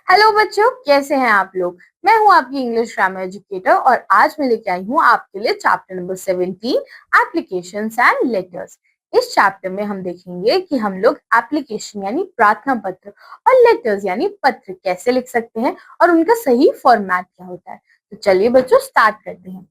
Hello बच्चों, कैसे हैं आप लोग। मैं हूं आपकी इंग्लिश ग्रामर एजुकेटर और आज मैं लेके आई हूं आपके लिए chapter number 17 applications and letters. इस चैप्टर में हम देखेंगे कि हम लोग एप्लीकेशन यानी प्रार्थना पत्र और लेटर्स यानी पत्र कैसे लिख सकते हैं और उनका सही फॉर्मेट क्या होता है। तो चलिए बच्चों स्टार्ट करते हैं।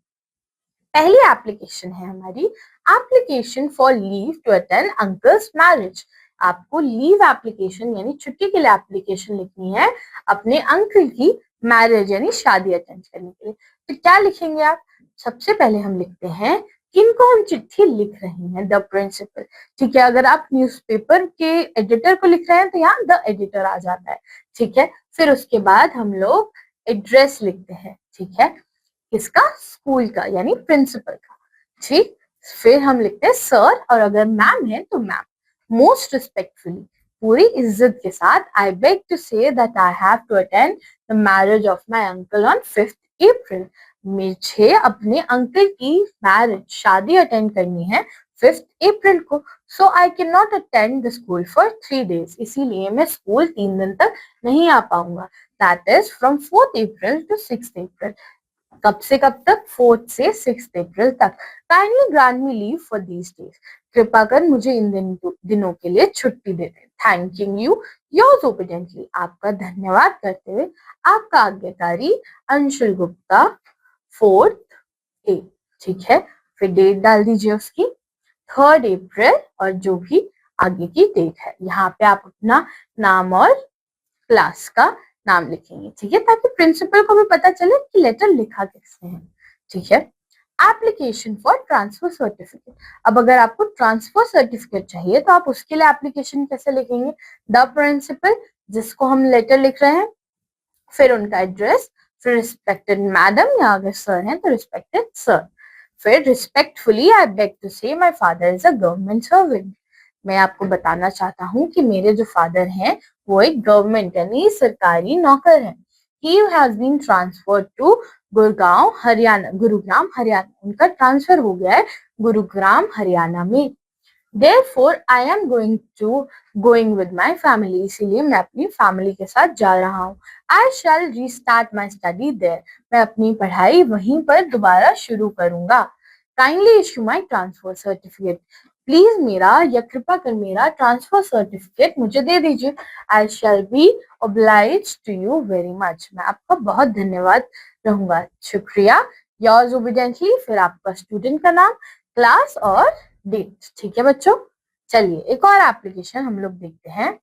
पहली एप्लीकेशन है हमारी application for leave to attend uncle's marriage. आपको लीव एप्लीकेशन यानी छुट्टी के लिए एप्लीकेशन लिखनी है अपने अंकल की मैरिज यानी शादी अटेंड करने के लिए। तो क्या लिखेंगे आप। सबसे पहले हम लिखते हैं किनको हम चिट्ठी लिख रहे हैं, द प्रिंसिपल। ठीक है, अगर आप न्यूज़पेपर के एडिटर को लिख रहे हैं तो यहाँ द एडिटर आ जाता है। ठीक है, फिर उसके बाद हम लोग एड्रेस लिखते हैं। ठीक है, किसका, स्कूल का यानी प्रिंसिपल का। ठीक, फिर हम लिखते हैं सर और अगर मैम है तो मैम। मोस्ट रिस्पेक्टफुली, पूरी इज्जत के साथ, I beg to say that I have to attend the marriage of my uncle on 5th April. मुझे अपने अंकल की मैरिज शादी अटेंड करनी है 5th अप्रैल को। So I can not attend the school for 3 days, इसीलिए मैं स्कूल 3 दिन तक नहीं आ पाऊंगा। That is from 4th April to 6th April. कब से कब तक, 4th से 6th अप्रैल तक। Kindly grant me leave for these days, कृपा कर मुझे इन दिनों के लिए छुट्टी दे दे। थैंकिंग यू योर्स ओबीडियंटली, आपका धन्यवाद करते हुए आपका आज्ञाकारी अंशुल गुप्ता 4th A। ठीक है, फिर डेट डाल दीजिए उसकी 3rd अप्रैल और जो भी आगे की डेट है यहाँ पे आप अपना नाम और क्लास का नाम लिखेंगे। ठीक है, ताकि प्रिंसिपल को भी पता चले कि लेटर लिखा कैसे है। ठीक है, एप्लीकेशन फॉर ट्रांसफर सर्टिफिकेट। अब अगर आपको ट्रांसफर सर्टिफिकेट चाहिए तो आप उसके लिए एप्लीकेशन कैसे लिखेंगे, द प्रिंसिपल जिसको हम लेटर लिख रहे हैं, फिर उनका एड्रेस, फिर रिस्पेक्टेड मैडम या अगर सर हैं तो रिस्पेक्टेड सर, फिर रिस्पेक्टफुली आई बेग टू से my father is a government servant. मैं आपको बताना चाहता हूँ कि मेरे जो फादर हैं वो एक गवर्नमेंट यानी सरकारी नौकर है। He has been transferred to Gurgaon Haryana, Gurugram Haryana, उनका ट्रांसफर हो गया है गुरुग्राम हरियाणा में। Therefore, I am going with my family, इसीलिए मैं अपनी फैमिली के साथ जा रहा हूँ। I shall restart my study there, मैं अपनी पढ़ाई वहीं पर दोबारा शुरू करूंगा। Kindly issue my transfer certificate, please मेरा या कृपा कर मेरा ट्रांसफर सर्टिफिकेट मुझे दे दीजिए। I shall be obliged to you very much, मैं आपका बहुत धन्यवाद रहूंगा, शुक्रिया। योर्स ओबीडियंटली, फिर आपका स्टूडेंट का नाम, क्लास और डेट। ठीक है बच्चों, चलिए एक और एप्लीकेशन हम लोग देखते हैं।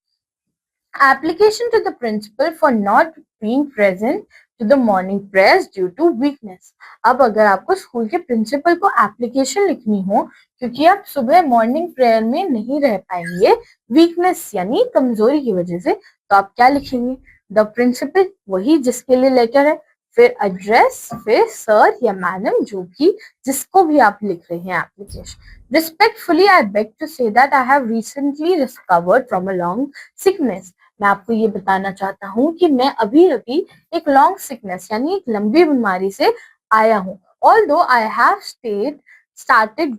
Application to the principal for not being present to the morning prayers due to weakness. अब अगर आपको स्कूल के प्रिंसिपल को एप्लीकेशन लिखनी हो क्योंकि आप सुबह मॉर्निंग प्रेयर में नहीं रह पाएंगे वीकनेस यानी कमजोरी की वजह से, तो आप क्या लिखेंगे, द प्रिंसिपल, वही जिसके लिए लेटर है, फिर एड्रेस, फिर सर या मैडम, जो भी जिसको भी आप लिख रहे हैं application. Respectfully I beg to say that I have recently recovered from a long sickness. मैं आपको ये बताना चाहता हूँ कि मैं अभी अभी एक लॉन्ग सिकनेस यानी एक लंबी बीमारी से आया हूँ। Although I have started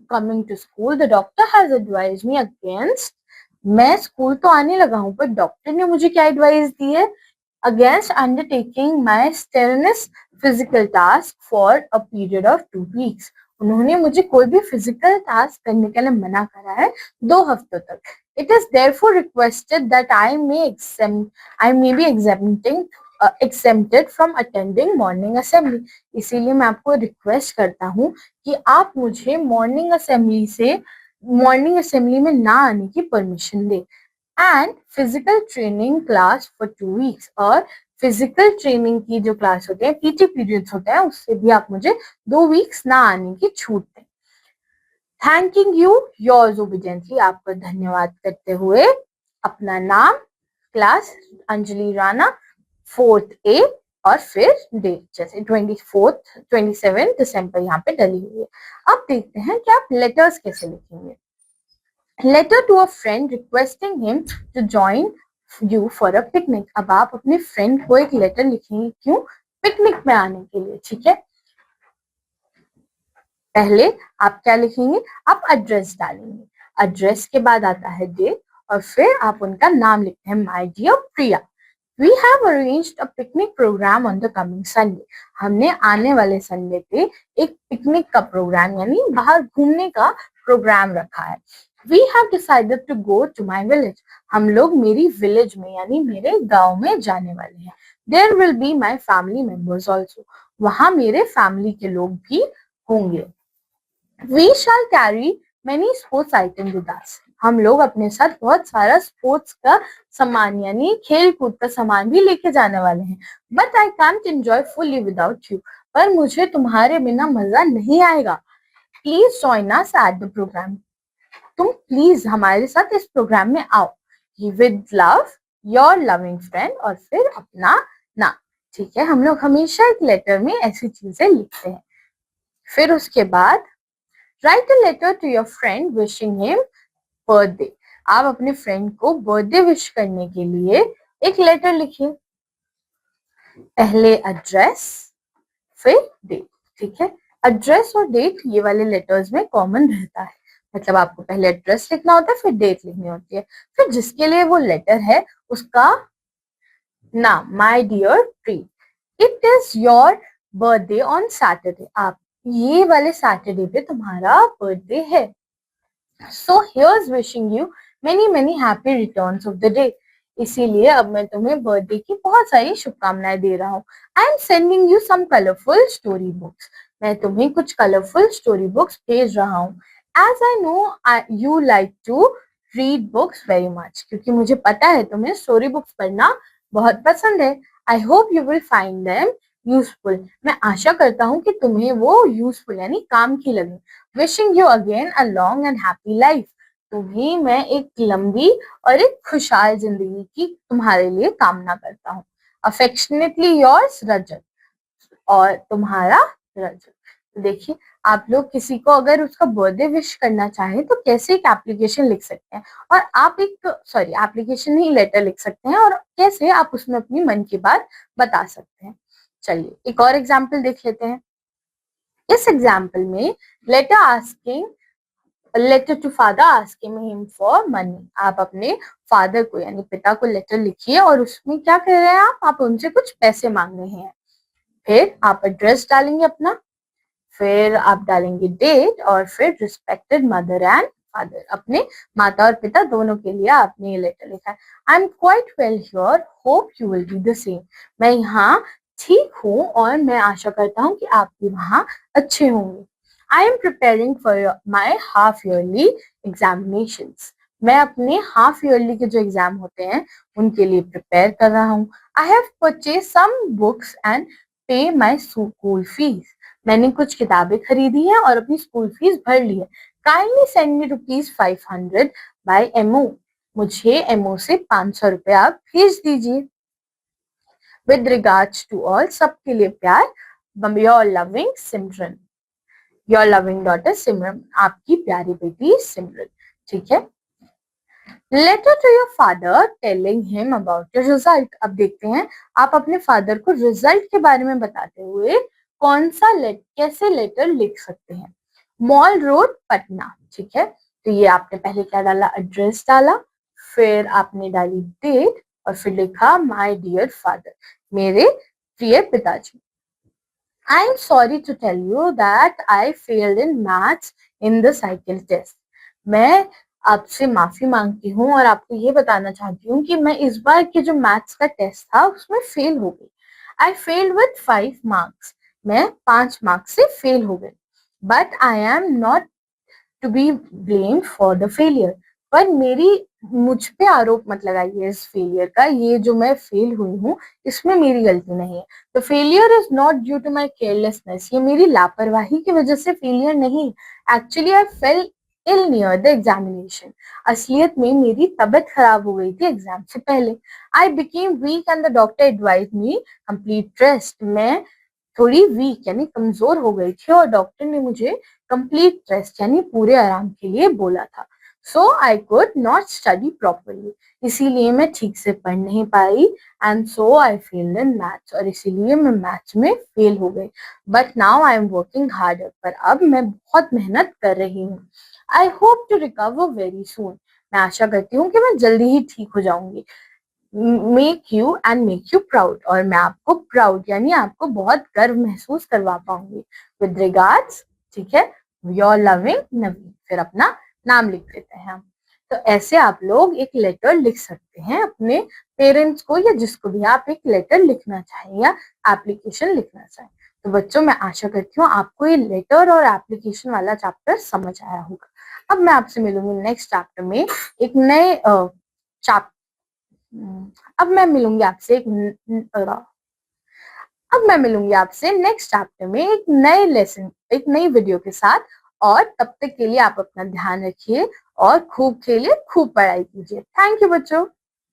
coming to school, the doctor has advised me against, मैं स्कूल तो आने लगा हूँ पर डॉक्टर ने मुझे क्या एडवाइस दी है, against undertaking my strenuous physical task for a period of 2 weeks। उन्होंने मुझे कोई भी फिजिकल टास्क करने के लिए मना करा है 2 हफ्तों तक। It is therefore requested that I may be exempted from attending morning assembly। इसीलिए मैं आपको रिक्वेस्ट करता हूँ कि आप मुझे मॉर्निंग असेंबली में ना आने की permission they. And physical training class for 2 weeks, और फिजिकल ट्रेनिंग की जो क्लास होते हैं, पीटी पीरियड्स होते हैं, उससे भी आप मुझे 2 weeks ना आने की छूट दें। थैंकिंग यू योर्स ओबीडियंटली, आपका धन्यवाद करते हुए अपना नाम, class Anjali Rana 4th A और फिर डेट जैसे 27 दिसंबर यहाँ पे डली हुई है। अब देखते हैं कि आप लेटर्स कैसे लिखेंगे। Letter to a friend requesting him to join you for a picnic. अब आप अपने फ्रेंड को एक लेटर लिखेंगे, क्यों, पिकनिक में आने के लिए। ठीक है, पहले आप क्या लिखेंगे, आप एड्रेस डालेंगे, एड्रेस के बाद आता है डेट और फिर आप उनका नाम लिखते हैं, my dear Priya. We have arranged a picnic program on the coming Sunday. हमने आने वाले संडे पे एक पिकनिक का प्रोग्राम यानी बाहर घूमने का प्रोग्राम रखा है. We have decided to go to my village. हम लोग मेरी विलेज में यानी मेरे गांव में जाने वाले हैं. There will be my family members also. वहां मेरे फैमिली के लोग भी होंगे. We shall carry many sports items with us. हम लोग अपने साथ बहुत सारा स्पोर्ट्स का सामान यानी खेल कूद का सामान भी लेके जाने वाले हैं. But I can't enjoy fully without you. पर मुझे तुम्हारे बिना मजा नहीं आएगा. Please join us at the program. तुम प्लीज हमारे साथ इस प्रोग्राम में आओ. With love, your loving friend और फिर अपना नाम. ठीक है, हम लोग हमेशा एक लेटर में ऐसी चीजें लिखते हैं. फिर उसके बाद write a letter to your friend wishing him birthday. आप अपने फ्रेंड को बर्थडे विश करने के लिए एक लेटर लिखिए. पहले एड्रेस फिर डेट. ठीक है, एड्रेस और डेट ये वाले लेटर्स में कॉमन रहता है. मतलब आपको पहले एड्रेस लिखना होता है फिर डेट लिखनी होती है. फिर जिसके लिए वो लेटर है उसका नाम. My dear Priya, it is your birthday on Saturday. आप ये वाले सैटरडे पे तुम्हारा बर्थडे है. So here's wishing you many many happy returns of the day. इसीलिए अब मैं तुम्हें बर्थडे की बहुत सारी शुभकामनाएं दे रहा हूँ. I am sending you some colourful story books. मैं तुम्हें कुछ कलरफुल स्टोरी बुक्स भेज रहा हूँ. As I know you like to read books very much. क्योंकि मुझे पता है तुम्हें स्टोरी बुक्स पढ़ना बहुत पसंद है. I hope you will find them useful. मैं आशा करता हूँ कि तुम्हें वो यूजफुल यानी काम की लगे. Wishing you again a long and happy life. तुम्हें मैं एक लंबी और एक खुशहाल जिंदगी की तुम्हारे लिए कामना करता हूँ. अफेक्शनेटली योर्स रजत. और तुम्हारा रजत. देखिए, आप लोग किसी को अगर उसका बर्थडे विश करना चाहे तो कैसे एक एप्लीकेशन लिख सकते हैं. और आप एक एप्लीकेशन नहीं लेटर लिख सकते हैं. और कैसे आप उसमें अपनी मन की बात बता सकते हैं. चलिए एक और एग्जाम्पल देख लेते हैं. इस एग्जाम्पल में letter to father asking him for money. आप अपने फादर को यानी पिता को लेटर लिखिए और उसमें क्या कह रहे हैं आप उनसे कुछ पैसे मांग रहे हैं. फिर आप एड्रेस डालेंगे अपना. फिर आप डालेंगे डेट और फिर रिस्पेक्टेड मदर एंड फादर. अपने माता और पिता दोनों के लिए आपने ये लेटर लिखा है. I am quite well here, hope you will be the same. मैं यहाँ ठीक हूँ और मैं आशा करता हूँ कि आप भी वहाँ अच्छे होंगे. I am preparing for my half yearly examinations. मैं अपने हाफ ईयरली के जो एग्जाम होते हैं उनके लिए प्रिपेयर कर रहा हूँ. I have purchase some books and pay my school fees. मैंने कुछ किताबें खरीदी हैं और अपनी स्कूल फीस भर ली है. Kindly send me ₹500 by MO. मुझे एमओ से 500 रुपए आप भेज दीजिए. विद रिगार्ड्स टू ऑल, सबके लिए प्यार. Your loving Simran. Your loving daughter Simran. आपकी प्यारी बेटी सिमरन. ठीक है. Letter to your father telling him about your result. अब देखते हैं आप अपने फादर को रिजल्ट के बारे में बताते हुए कौन सा कैसे लेटर लिख सकते हैं. Mall road Patna. ठीक है, तो ये आपने पहले क्या डाला, एड्रेस डाला. फिर आपने डाली डेट और फिर लिखा माय डियर फादर, मेरे प्रिय पिताजी. I am sorry to tell you that I failed in maths in the cycle test. मैं आपसे माफी मांगती हूँ और आपको ये बताना चाहती हूँ कि मैं इस बार के जो मैथ्स का टेस्ट था उसमें फेल हो गई. I failed with 5 marks. मैं 5 मार्क्स से फेल हो गई. But I am not to be blamed for the failure. पर मुझ पे आरोप मत लगाइए इस फेलियर का. ये जो मैं फेल हुई हूँ इसमें मेरी गलती नहीं है. The failure is not due to my carelessness. ये मेरी लापरवाही की वजह से फेलियर नहीं. Actually I fell ill near the examination. असलियत में मेरी तबीयत खराब हो गई थी एग्जाम से पहले. I became week and the doctor advise me complete rest. मैं थोड़ी वीक यानी कमजोर हो गई थी और डॉक्टर ने मुझे कंप्लीट रेस्ट यानी पूरे आराम के लिए बोला था. So I could not study properly. इसीलिए मैं ठीक से पढ़ नहीं पाई. And so I failed in maths. और इसीलिए मैं मैथ्स में फेल हो गई. But now I am working harder. पर अब मैं बहुत मेहनत कर रही हूँ. I hope to recover very soon. मैं आशा करती हूँ कि मैं जल्दी ही ठीक हो जाऊंगी. Make you and make you proud, और मैं आपको प्राउड यानी आपको बहुत गर्व महसूस करवा पाऊंगी। विद रिगार्ड्स, ठीक है, योर लविंग नवीन, फिर अपना नाम लिख देते हैं हम। तो ऐसे आप लोग एक लेटर लिख सकते हैं अपने पेरेंट्स को, या जिसको भी आप एक लेटर लिखना चाहें या एप्लीकेशन लिखना चाहें। तो बच्चों, मैं आशा करती हूँ आपको ये लेटर और एप्लीकेशन वाला चैप्टर समझ आया होगा। अब मैं आपसे मिलूंगी नेक्स्ट चैप्टर में एक नए चैप्टर अब मैं मिलूंगी आपसे अब मैं मिलूंगी आपसे नेक्स्ट चैप्टर में एक नए लेसन, एक नई वीडियो के साथ। और तब तक के लिए आप अपना ध्यान रखिए और खूब खेलिए, खूब पढ़ाई कीजिए। थैंक यू बच्चों।